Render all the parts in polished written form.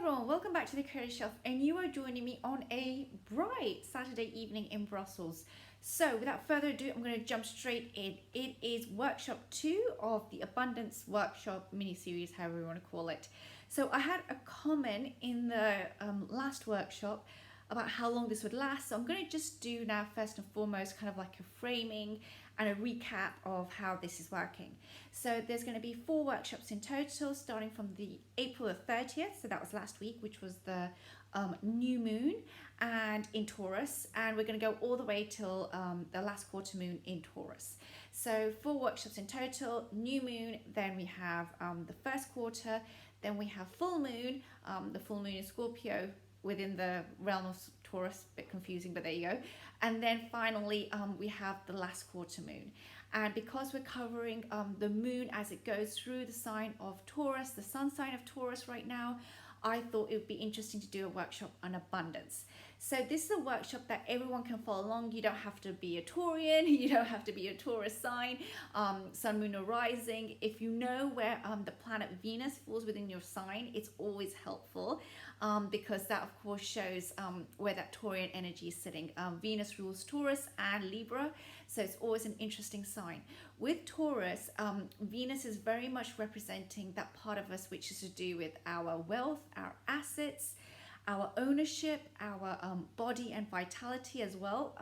everyone, welcome back to the Creative Shelf, and you are joining me on a bright Saturday evening in Brussels. So without further ado, I'm going to jump straight in. It is workshop 2 of the Abundance Workshop mini-series, however you want to call it. So I had a comment in the last workshop about how long this would last. So I'm going to just do now, first and foremost, kind of like a framing and a recap of how this is working. So there's going to be 4 workshops in total, starting from the April the 30th. So that was last week, which was the new moon and in Taurus. And we're going to go all the way till the last quarter moon in Taurus. So 4 workshops in total, new moon, then we have the first quarter, then we have full moon, the full moon in Scorpio, within the realm of Taurus, a bit confusing, but there you go. And then finally, we have the last quarter moon. And because we're covering the moon as it goes through the sign of Taurus, the sun sign of Taurus right now, I thought it would be interesting to do a workshop on abundance. So this is a workshop that everyone can follow along. You don't have to be a Taurian, you don't have to be a Taurus sign, sun, moon or rising. If you know where the planet Venus falls within your sign, it's always helpful because that of course shows where that Taurian energy is sitting. Venus rules Taurus and Libra, so it's always an interesting sign. With Taurus, Venus is very much representing that part of us which is to do with our wealth, our assets, our ownership, our body and vitality as well.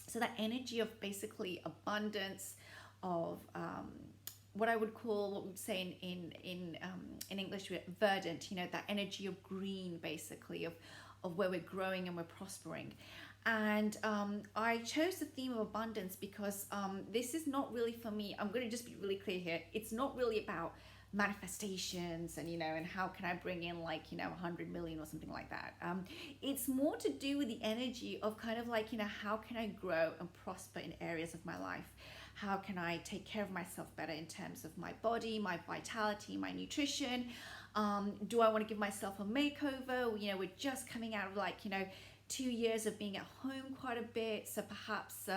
So that energy of basically abundance, of what I would call, what we would say in English, verdant, you know, that energy of green, basically, of where we're growing and we're prospering. And I chose the theme of abundance because this is not really for me. I'm going to just be really clear here. It's not really about manifestations and, you know, and how can I bring in, like, you know, 100 million or something like that. It's more to do with the energy of kind of like, you know, how can I grow and prosper in areas of my life? How can I take care of myself better in terms of my body, my vitality, my nutrition? Do I want to give myself a makeover? You know, we're just coming out of, like, you know, 2 years of being at home quite a bit, so perhaps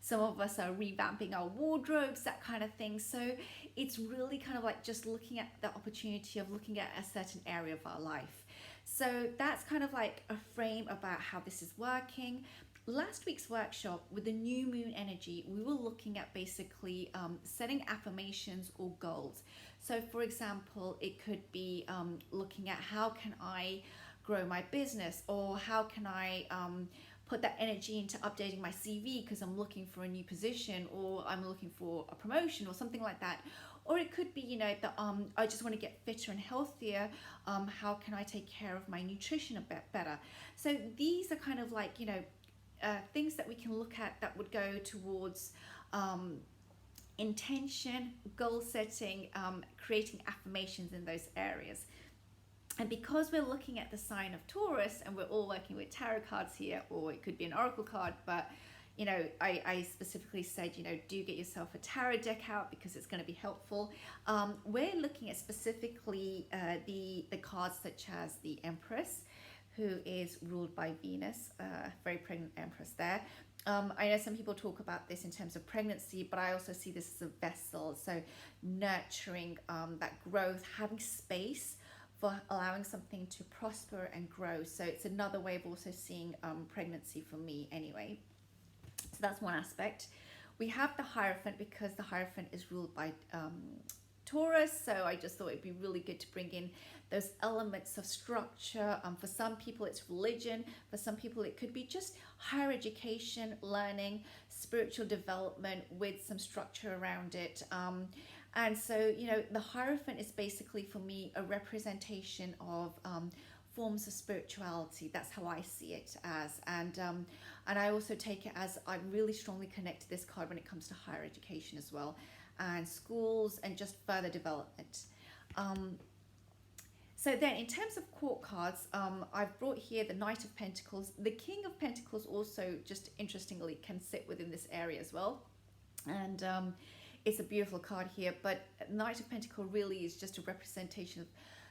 some of us are revamping our wardrobes, that kind of thing. So it's really kind of like just looking at the opportunity of looking at a certain area of our life. So that's kind of like a frame about how this is working. Last week's workshop with the new moon energy, we were looking at basically setting affirmations or goals. So for example, it could be looking at how can I grow my business, or how can I put that energy into updating my CV because I'm looking for a new position, or I'm looking for a promotion or something like that. Or it could be, you know, that I just want to get fitter and healthier. How can I take care of my nutrition a bit better? So these are kind of like, you know, things that we can look at that would go towards intention, goal setting, creating affirmations in those areas. And because we're looking at the sign of Taurus and we're all working with tarot cards here, or it could be an oracle card, but, you know, I specifically said, you know, do get yourself a tarot deck out because it's going to be helpful. We're looking at specifically the cards such as the Empress, who is ruled by Venus, very pregnant Empress there. I know some people talk about this in terms of pregnancy, but I also see this as a vessel. So nurturing that growth, having space for allowing something to prosper and grow. So it's another way of also seeing pregnancy for me anyway. So that's one aspect. We have the Hierophant because the Hierophant is ruled by Taurus. So I just thought it'd be really good to bring in those elements of structure. For some people it's religion. For some people it could be just higher education, learning, spiritual development with some structure around it. And so, you know, the Hierophant is basically for me a representation of forms of spirituality. That's how I see it as. And I also take it as I really strongly connect to this card when it comes to higher education as well, and schools and just further development. So then in terms of court cards, I've brought here the Knight of Pentacles. The King of Pentacles also, just interestingly, can sit within this area as well. And it's a beautiful card here, but Knight of Pentacles really is just a representation of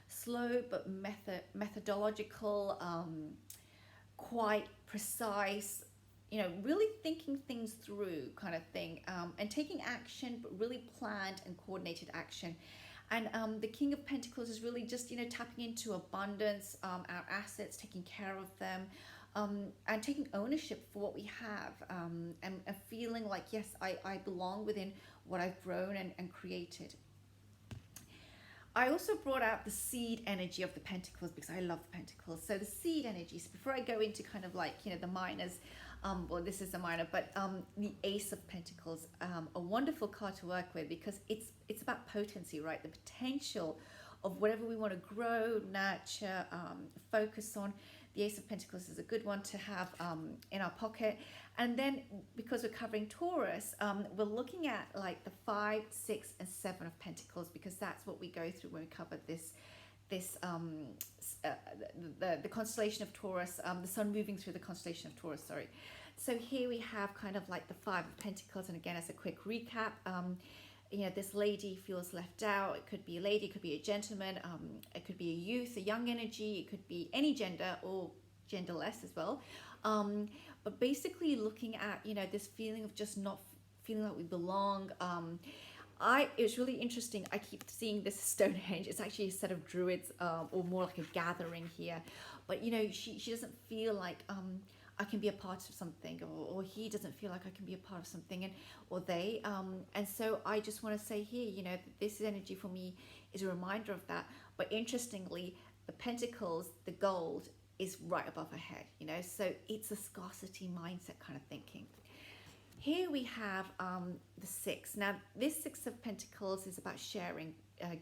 slow but methodological, quite precise, you know, really thinking things through kind of thing, and taking action, but really planned and coordinated action. And the King of Pentacles is really just, tapping into abundance, our assets, taking care of them, and taking ownership for what we have, and feeling like, yes, I belong within what I've grown and created. I also brought out the seed energy of the Pentacles because I love the Pentacles. So the seed energy, so before I go into kind of like, the minors, well, this is a minor, but the Ace of Pentacles, a wonderful card to work with because it's about potency, right? The potential of whatever we want to grow, nurture, focus on. The Ace of Pentacles is a good one to have in our pocket. And then because we're covering Taurus, we're looking at like the 5, 6, and 7 of Pentacles because that's what we go through when we cover the constellation of Taurus, the sun moving through the constellation of Taurus, sorry. So here we have kind of like the 5 of Pentacles, and again, as a quick recap, this lady feels left out. It could be a lady, it could be a gentleman, it could be a youth, a young energy, it could be any gender or genderless as well. But basically looking at, this feeling of just not feeling like we belong. It's really interesting. I keep seeing this Stonehenge. It's actually a set of druids, or more like a gathering here. But, she doesn't feel like, I can be a part of something, or he doesn't feel like I can be a part of something, or they. And so I just want to say here, that this energy for me is a reminder of that. But interestingly, the Pentacles, the gold, is right above her head, so it's a scarcity mindset kind of thinking. Here we have the 6. Now, this 6 of Pentacles is about sharing,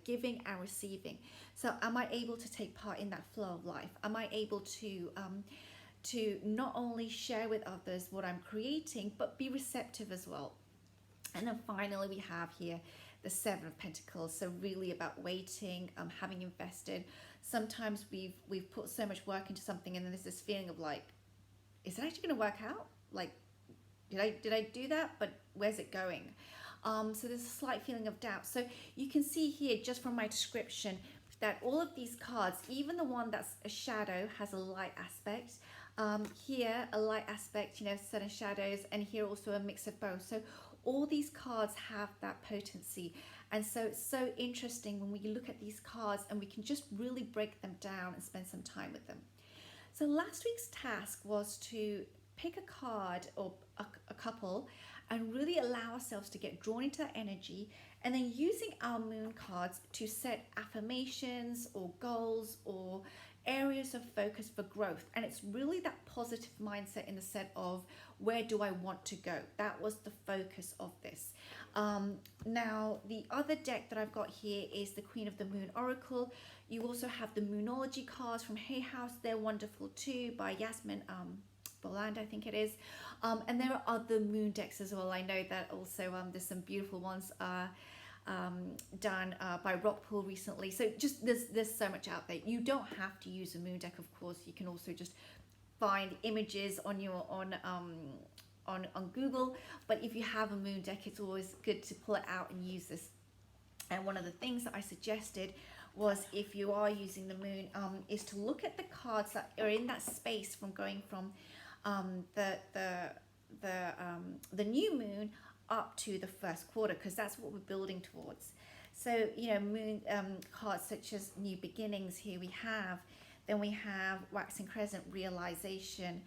giving and receiving. So am I able to take part in that flow of life? Am I able to not only share with others what I'm creating, but be receptive as well? And then finally, we have here the 7 of Pentacles. So really about waiting, having invested. Sometimes we've put so much work into something, and then there's this feeling of like, is it actually going to work out? Like, did I do that? But where's it going? So there's a slight feeling of doubt. So you can see here, just from my description, that all of these cards, even the one that's a shadow, has a light aspect. Here, a light aspect, sun and shadows, and here also a mix of both. So all these cards have that potency. And so it's so interesting when we look at these cards and we can just really break them down and spend some time with them. So last week's task was to pick a card or a couple and really allow ourselves to get drawn into that energy, and then using our moon cards to set affirmations or goals or areas of focus for growth. And it's really that positive mindset in the set of, where do I want to go? That was the focus of this. Now, the other deck that I've got here is the Queen of the Moon Oracle. You also have the Moonology cards from Hay House. They're wonderful too, by Yasmin Boland, I think it is. And there are other moon decks as well. I know that also there's some beautiful ones done by Rockpool recently. So just there's so much out there. You don't have to use a moon deck, of course. You can also just find images on your on Google. But if you have a moon deck, it's always good to pull it out and use this. And one of the things that I suggested was, if you are using the moon, is to look at the cards that are in that space from going from the new moon up to the first quarter, because that's what we're building towards. So moon cards such as New Beginnings, here we have. Then we have Waxing Crescent, Realization,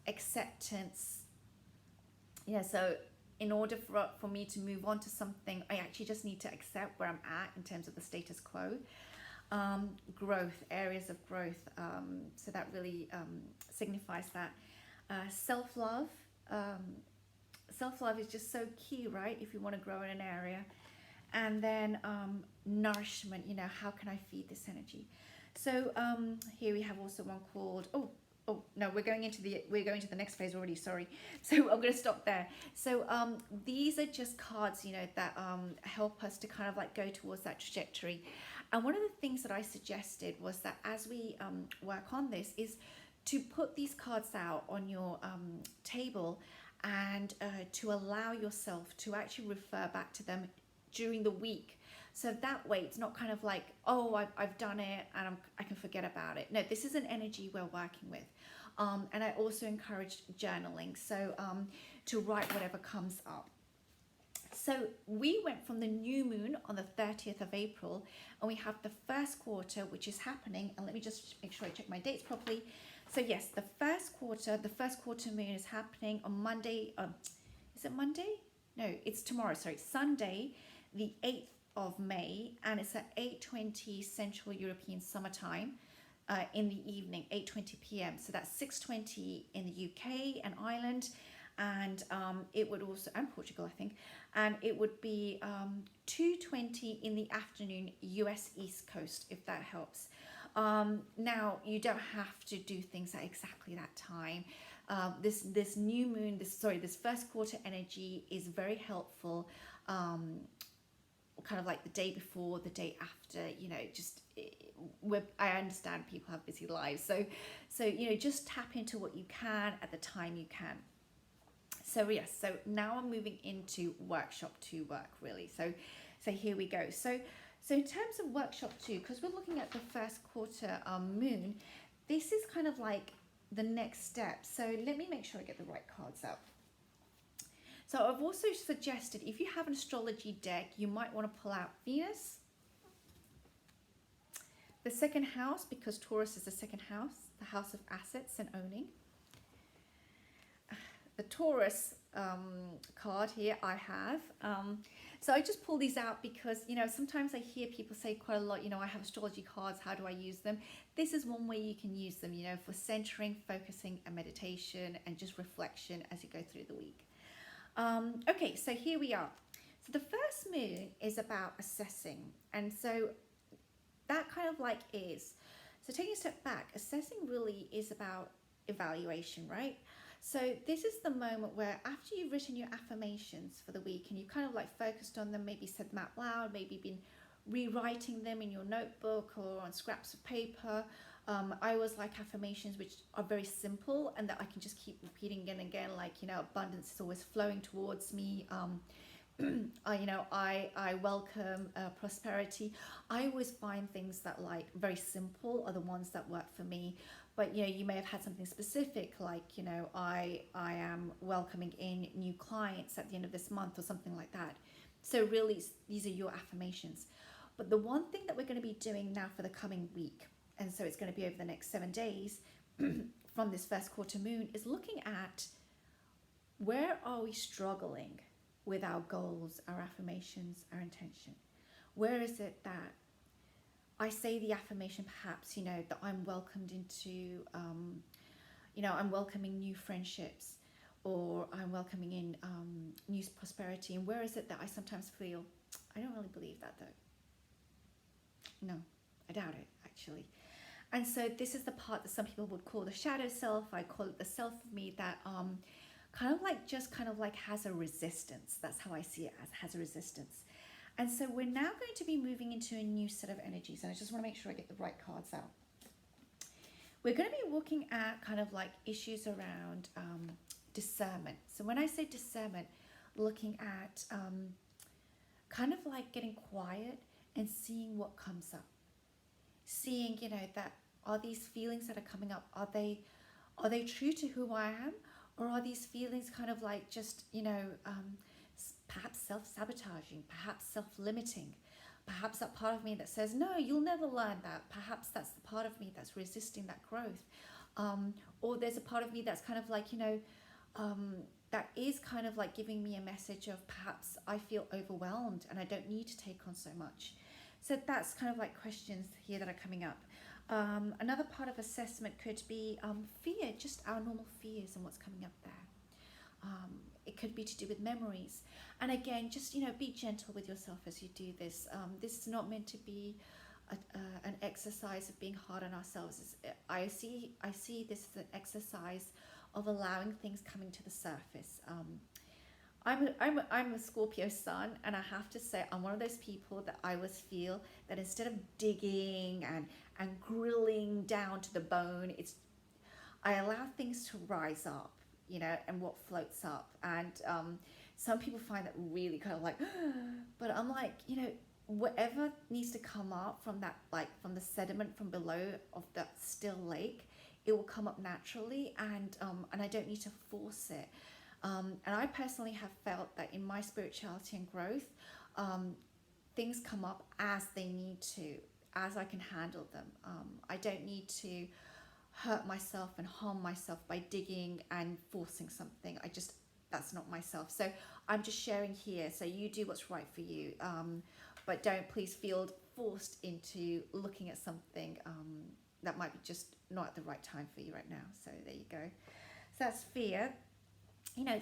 Acceptance. So in order for me to move on to something, I actually just need to accept where I'm at in terms of the status quo. Growth, areas of growth. So that really signifies that. Self-love. Self-love is just so key, right? If you want to grow in an area. And then nourishment, how can I feed this energy? So here we have also one called, oh no, we're going into the next phase already, sorry. So I'm going to stop there. So these are just cards, that help us to kind of like go towards that trajectory. And one of the things that I suggested was that as we work on this, is to put these cards out on your table, and to allow yourself to actually refer back to them during the week. So that way it's not kind of like, oh, I've done it and I can forget about it. No, this is an energy we're working with. And I also encouraged journaling, so to write whatever comes up. So we went from the new moon on the 30th of April, and we have the first quarter, which is happening. And let me just make sure I check my dates properly. So yes, the first quarter moon is happening on Monday. Is it Monday? No, it's tomorrow. Sorry, Sunday, the 8th of May, and it's at 8:20 Central European Summertime. In the evening, 8:20 p.m. So that's 6:20 in the UK and Ireland, and it would also, and Portugal, I think, and it would be 2:20 in the afternoon, US East Coast, if that helps. Now you don't have to do things at exactly that time. This new moon, this first quarter energy is very helpful. Kind of like the day before, the day after, I understand people have busy lives, so just tap into what you can at the time you can. So yes, so now I'm moving into workshop 2 work, really. So here we go. So in terms of workshop 2, because we're looking at the first quarter moon, this is kind of like the next step. So let me make sure I get the right cards out. So I've also suggested, if you have an astrology deck, you might want to pull out Venus, the second house, because Taurus is the second house, the house of assets and owning. The Taurus card here I have. So I just pull these out because, sometimes I hear people say quite a lot, I have astrology cards, how do I use them? This is one way you can use them, for centering, focusing, and meditation, and just reflection as you go through the week. Okay, so here we are. So the first moon is about assessing, and so that kind of like is, so taking a step back, assessing really is about evaluation, right? So this is the moment where after you've written your affirmations for the week and you kind of like focused on them, maybe said them out loud, maybe been rewriting them in your notebook or on scraps of paper. I always like affirmations which are very simple and that I can just keep repeating again and again, like, abundance is always flowing towards me. I welcome prosperity. I always find things that like very simple are the ones that work for me. But you may have had something specific like, I am welcoming in new clients at the end of this month or something like that. So really, these are your affirmations. But the one thing that we're going to be doing now for the coming week, and so it's going to be over the next 7 days from this first quarter moon, is looking at where are we struggling with our goals, our affirmations, our intention. Where is it that I say the affirmation, perhaps, that I'm welcomed into, I'm welcoming new friendships, or I'm welcoming in new prosperity. And where is it that I sometimes feel, I don't really believe that though. No, I doubt it, actually. And so this is the part that some people would call the shadow self. I call it the self of me that kind of like has a resistance. That's how I see it, as has a resistance. And so we're now going to be moving into a new set of energies. And I just want to make sure I get the right cards out. We're going to be looking at kind of like issues around discernment. So when I say discernment, looking at kind of like getting quiet and seeing what comes up. Seeing, that are these feelings that are coming up, are they true to who I am? Or are these feelings kind of like just, perhaps self-sabotaging, perhaps self-limiting, perhaps that part of me that says, no, you'll never learn that. Perhaps that's the part of me that's resisting that growth. Or there's a part of me that's kind of like, that is kind of like giving me a message of perhaps I feel overwhelmed and I don't need to take on so much. So that's kind of like questions here that are coming up. Another part of assessment could be fear, just our normal fears and what's coming up there. It could be to do with memories. And again, just, be gentle with yourself as you do this. This is not meant to be an exercise of being hard on ourselves. I see this as an exercise of allowing things coming to the surface. I'm a Scorpio sun, and I have to say I'm one of those people that I always feel that instead of digging and grilling down to the bone, I allow things to rise up, and what floats up. And some people find that really kind of like, but I'm like, whatever needs to come up from that, like from the sediment from below of that still lake, it will come up naturally, and I don't need to force it. And I personally have felt that in my spirituality and growth, things come up as they need to, as I can handle them. I don't need to hurt myself and harm myself by digging and forcing something. That's not myself. So I'm just sharing here. So you do what's right for you. But don't please feel forced into looking at something that might be just not at the right time for you right now. So there you go. So that's fear.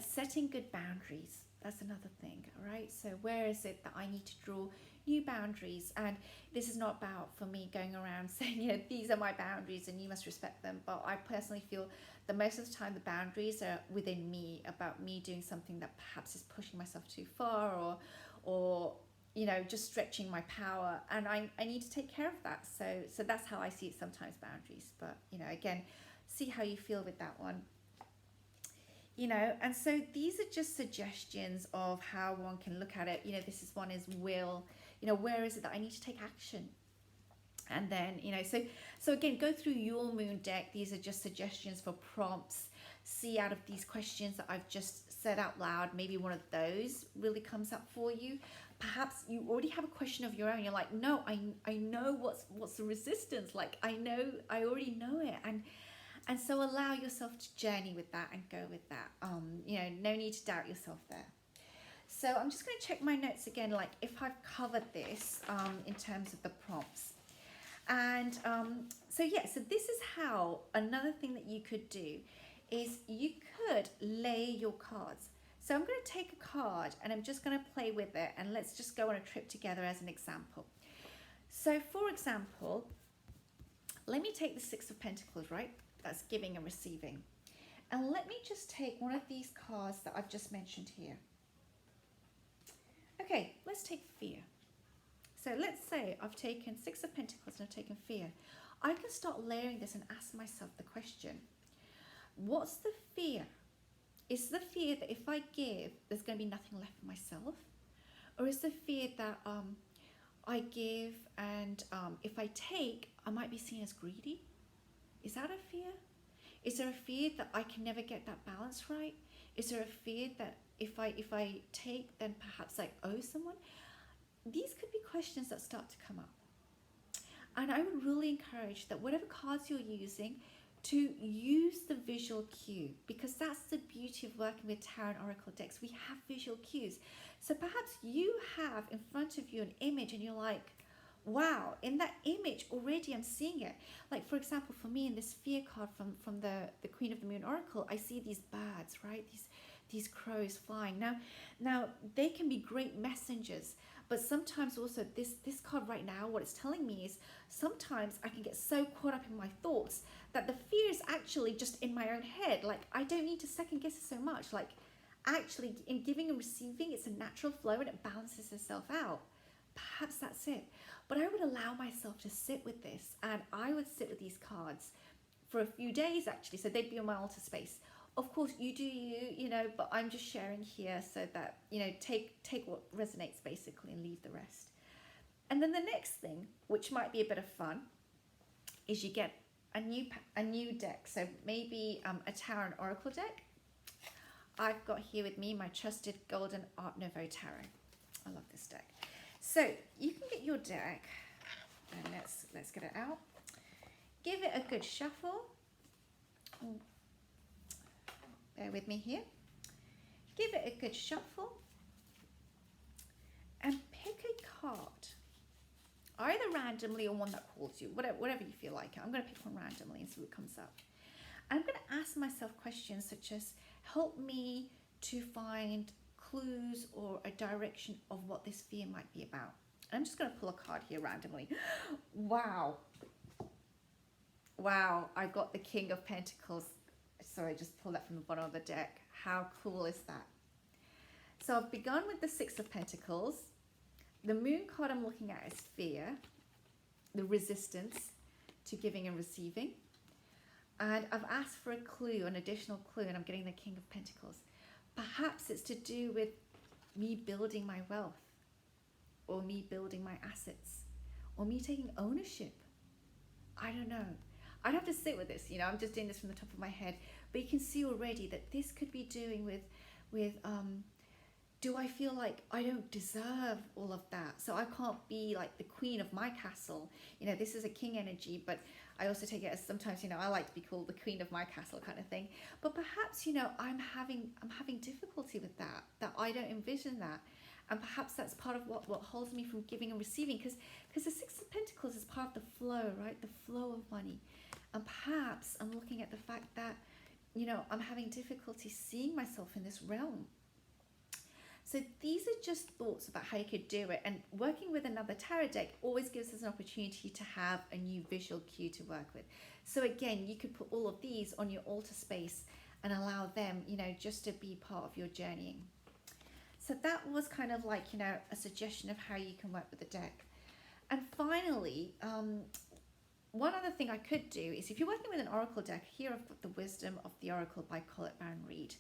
Setting good boundaries. That's another thing, all right? So where is it that I need to draw new boundaries? And this is not about, for me, going around saying, these are my boundaries and you must respect them. But I personally feel that most of the time the boundaries are within me, about me doing something that perhaps is pushing myself too far, or just stretching my power. And I need to take care of that. So that's how I see it sometimes, boundaries. But, again, see how you feel with that one. And so these are just suggestions of how one can look at it. This is one is will, where is it that I need to take action? And then, so again, go through your moon deck. These are just suggestions for prompts. See out of these questions that I've just said out loud, maybe one of those really comes up for you. Perhaps you already have a question of your own. You're like, no, I know what's the resistance. Like, I already know it. And so allow yourself to journey with that and go with that. No need to doubt yourself there. So I'm just going to check my notes again, like if I've covered this in terms of the prompts. And so this is how, another thing that you could do is you could lay your cards. So I'm going to take a card and I'm just going to play with it, and let's just go on a trip together as an example. So for example, let me take the Six of Pentacles, right? That's giving and receiving. And let me just take one of these cards that I've just mentioned here. Okay, let's take fear. So let's say I've taken Six of Pentacles and I've taken fear. I can start layering this and ask myself the question, what's the fear? Is the fear that if I give, there's going to be nothing left for myself? Or is the fear that I give and if I take, I might be seen as greedy? Is that a fear? Is there a fear that I can never get that balance right? Is there a fear that if I take, then perhaps I owe someone? These could be questions that start to come up. And I would really encourage that whatever cards you're using, to use the visual cue, because that's the beauty of working with tarot and oracle decks. We have visual cues. So perhaps you have in front of you an image and you're like, wow, in that image already I'm seeing it. Like for example, for me in this fear card from the Queen of the Moon Oracle, I see these birds, right? These crows flying. Now they can be great messengers, but sometimes also this card right now, what it's telling me is sometimes I can get so caught up in my thoughts that the fear is actually just in my own head. Like I don't need to second guess it so much. Like actually in giving and receiving, it's a natural flow and it balances itself out. Perhaps that's it. But I would allow myself to sit with this, and I would sit with these cards for a few days actually, so they'd be on my altar space. Of course you do you, but I'm just sharing here so that, take what resonates basically and leave the rest. And then the next thing, which might be a bit of fun, is you get a new deck. So maybe a tarot and oracle deck. I've got here with me my trusted golden Art Nouveau tarot. I love this deck. So you can get your deck, and let's get it out. Give it a good shuffle. Bear with me here. Give it a good shuffle and pick a card, either randomly or one that calls you, whatever you feel like. I'm going to pick one randomly and see what comes up. I'm going to ask myself questions such as, help me to find clues or a direction of what this fear might be about. And I'm just going to pull a card here randomly. Wow, I got the King of Pentacles. So I just pulled that from the bottom of the deck. How cool is that? So I've begun with the Six of Pentacles. The moon card I'm looking at is fear, the resistance to giving and receiving. And I've asked for a clue, an additional clue, and I'm getting the King of Pentacles. Perhaps it's to do with me building my wealth, or me building my assets, or me taking ownership. I don't know. I'd have to sit with this, I'm just doing this from the top of my head. But you can see already that this could be doing with with do I feel like I don't deserve all of that? So I can't be like the queen of my castle. You know, this is a king energy, but I also take it as sometimes, you know, I like to be called the queen of my castle kind of thing. But perhaps, you know, I'm having difficulty with that I don't envision that. And perhaps that's part of what holds me from giving and receiving, because the Six of Pentacles is part of the flow, right? The flow of money. And perhaps I'm looking at the fact that, you know, I'm having difficulty seeing myself in this realm. So these are just thoughts about how you could do it. And working with another tarot deck always gives us an opportunity to have a new visual cue to work with. So again, you could put all of these on your altar space and allow them, you know, just to be part of your journeying. So that was kind of like, you know, a suggestion of how you can work with the deck. And finally, one other thing I could do is, if you're working with an oracle deck, here I've got the Wisdom of the Oracle by Colette Baron Reid.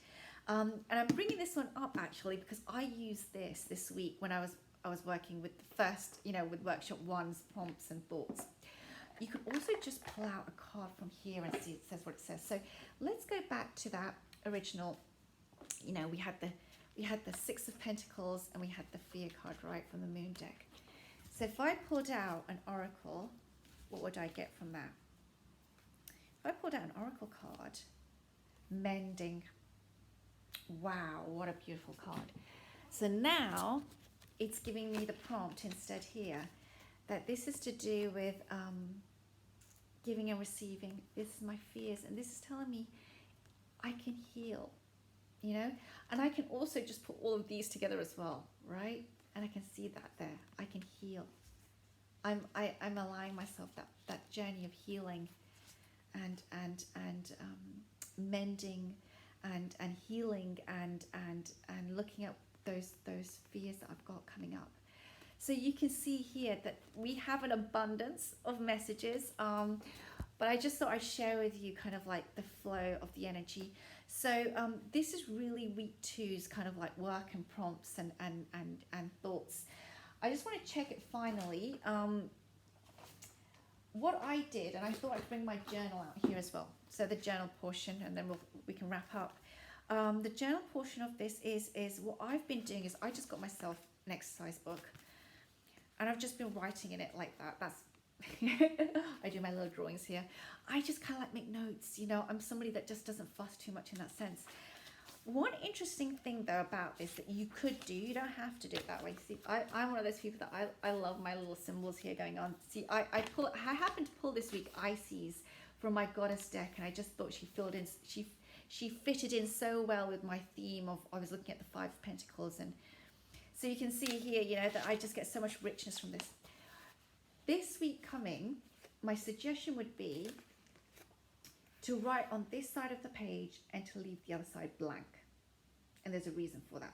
And I'm bringing this one up actually because I used this week when I was working with the first, you know, with workshop one's prompts and thoughts. You can also just pull out a card from here and see it says what it says. So let's go back to that original. You know, we had the Six of Pentacles and we had the Fear card, right, from the Moon deck. So if I pulled out an oracle, what would I get from that? If I pulled out an oracle card, mending. Wow, what a beautiful card. So now it's giving me the prompt instead here that this is to do with giving and receiving. This is my fears, and this is telling me I can heal, you know, and I can also just put all of these together as well, right? And I can see that there. I can heal. I'm allowing myself that journey of healing and mending and healing and looking at those fears that I've got coming up. So you can see here that we have an abundance of messages, but I just thought I'd share with you kind of like the flow of the energy. So this is really week two's kind of like work and prompts and thoughts. I just want to check it finally. What I did, and I thought I'd bring my journal out here as well. So the journal portion, and then we can wrap up. The journal portion of this is what I've been doing is I just got myself an exercise book, and I've just been writing in it like that. That's I do my little drawings here. I just kind of like make notes. You know, I'm somebody that just doesn't fuss too much in that sense. One interesting thing though about this that you could do, you don't have to do it that way. See, I'm one of those people that I love my little symbols here going on. See, I happened to pull this week Isis from my goddess deck, and I just thought she fitted in so well with my theme of, I was looking at the Five of Pentacles, and so you can see here, you know, that I just get so much richness from this. This week coming, my suggestion would be to write on this side of the page and to leave the other side blank. And there's a reason for that.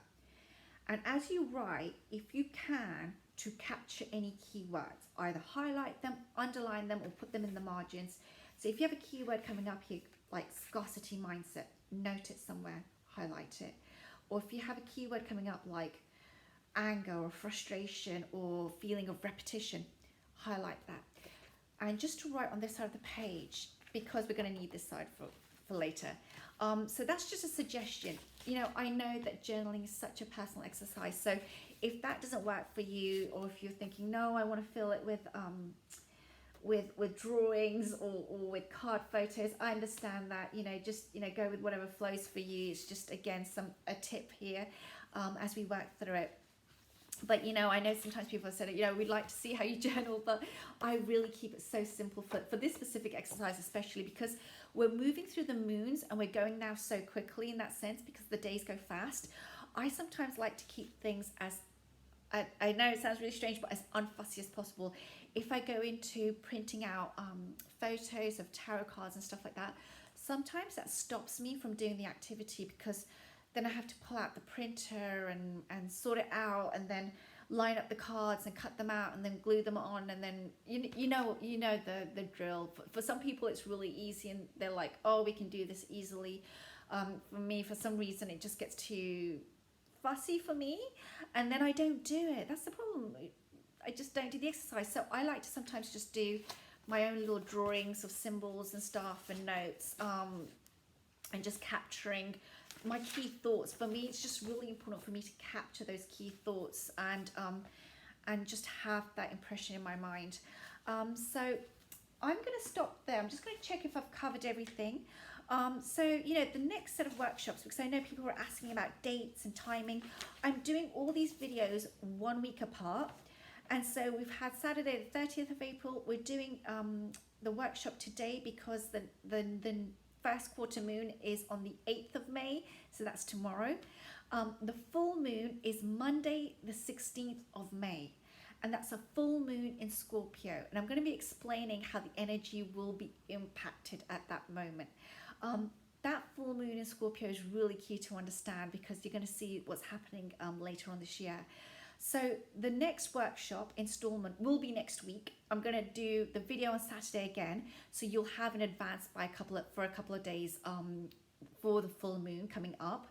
And as you write, if you can, to capture any keywords, either highlight them, underline them, or put them in the margins. So if you have a keyword coming up here, like scarcity mindset, note it somewhere, highlight it. Or if you have a keyword coming up like anger or frustration or feeling of repetition, highlight that. And just to write on this side of the page, because we're going to need this side for later. So that's just a suggestion. You know, I know that journaling is such a personal exercise. So if that doesn't work for you, or if you're thinking, no, I want to fill it with drawings or with card photos, I understand that. You know, just, you know, go with whatever flows for you. It's just, again, a tip here as we work through it. But, you know, I know sometimes people have said, you know, we'd like to see how you journal, but I really keep it so simple for this specific exercise, especially because we're moving through the moons and we're going now so quickly in that sense because the days go fast. I sometimes like to keep things as, I know it sounds really strange, but as unfussy as possible. If I go into printing out photos of tarot cards and stuff like that, sometimes that stops me from doing the activity because then I have to pull out the printer and sort it out and then line up the cards and cut them out and then glue them on, and then you know the drill. For some people it's really easy and they're like, oh, we can do this easily. For me, for some reason, it just gets too fussy for me, and then I don't do it. That's the problem. I just don't do the exercise. So I like to sometimes just do my own little drawings of symbols and stuff and notes, and just capturing my key thoughts. For me, it's just really important for me to capture those key thoughts and just have that impression in my mind. So I'm going to stop there. I'm just going to check if I've covered everything. So, you know, the next set of workshops, because I know people were asking about dates and timing, I'm doing all these videos 1 week apart. And so we've had Saturday the 30th of April. We're doing the workshop today because the first quarter moon is on the 8th of May. So that's tomorrow. The full moon is Monday the 16th of May. And that's a full moon in Scorpio. And I'm going to be explaining how the energy will be impacted at that moment. That full moon in Scorpio is really key to understand because you're going to see what's happening later on this year. So the next workshop installment will be next week. I'm going to do the video on Saturday again. So you'll have in advance by for a couple of days for the full moon coming up.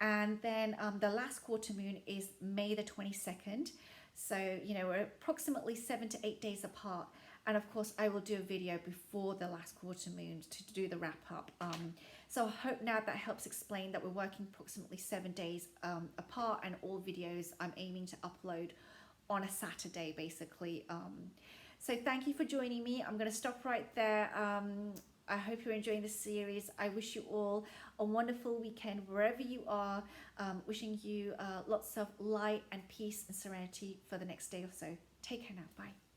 And then the last quarter moon is May the 22nd. So, you know, we're approximately 7 to 8 days apart. And of course, I will do a video before the last quarter moon to do the wrap up. So I hope now that helps explain that we're working approximately 7 days apart, and all videos I'm aiming to upload on a Saturday, basically. So thank you for joining me. I'm going to stop right there. I hope you're enjoying this series. I wish you all a wonderful weekend wherever you are. Wishing you lots of light and peace and serenity for the next day or so. Take care now. Bye.